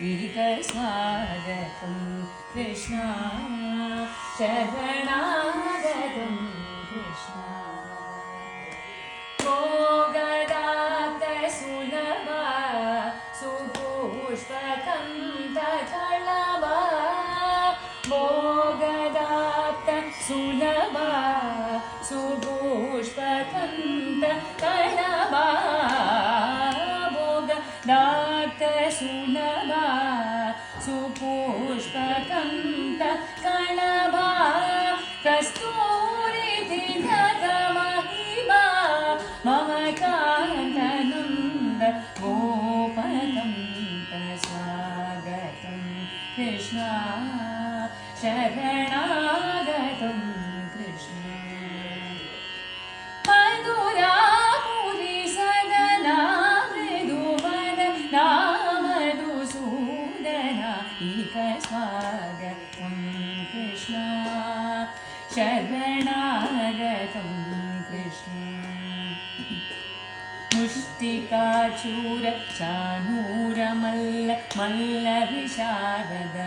स्वागतं कृष्णा शरणागतं कृष्णा मोगदातसुलभा सुपुष्पकं तकळभा मोगदातसुलभा सुपुष्पकं तकळभा मोगदातसुलभा सुपुष्पकं तकळभा कस्तूरितिलकमहिमा मम कान्तनन्द गोपकं स्वागतं कृष्णा शरणागतं कृष्णा मधुरापुरी सदना मृदुवदना मधुसूदना स्वागतं कृष्णा शरणागतं कृष्णा मुष्टिकाचूर चानूरमल्ल मल्लविशारद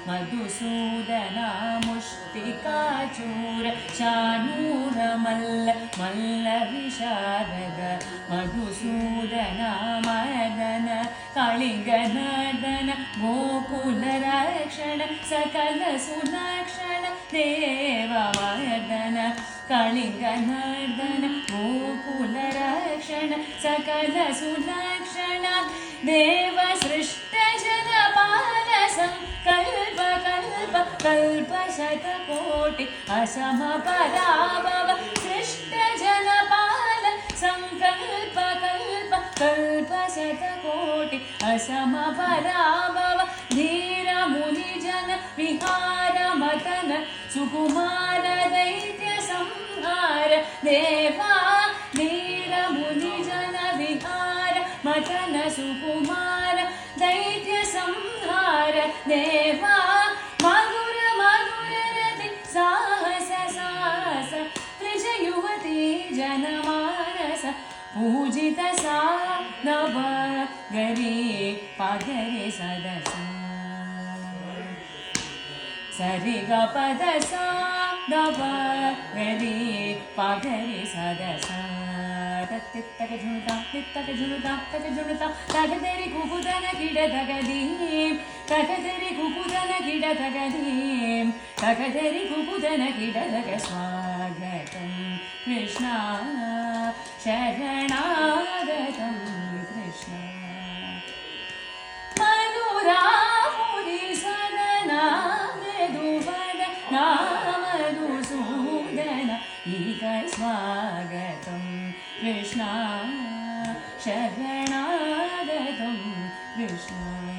मधुसूदना मुष्टिकाचूर चानूरमल्ल मल्लविशारद मधुसूदना मदन कलिङ्गनर्दन गोकुलरक्षण सकल सुलक्षण देवमर्दन कलिङ्गनर्दन गोकुलरक्षण सकल सुलक्षण देव सृष्टजनपाल संकल्प कल्प कल्पशतकोटि असमपराभव सृष्टजनपाल संकल्प कल्प कल्पशतकोटि असमपराभव धीरमुनिजन विहारमतन सुकुमार दैत्य संहार देवा धीरमुनिजन विहार मतन सुकुमार दैत्य संहार देवा मधुर मधुर रति साहस साहस त्रिज युवती जनमानस पूजित सा नव गरी पगरे सदसा सरि ग पद सा नव गरी पगरे सदसा तित्तक झुनुता तित्तक झुनुता तक झुनुता तगदेरि कुकुदन गिड तगदीं तगदेरि कुकुदन गिड तगदीं तगदेरि कुकुदन गिड तग स्वागतं कृष्णा शरणागतं कृष्णा मधुरापुरी सदना मृदुवदना मधुसूदना स्वागतं कृष्णा शरणागतं कृष्णा।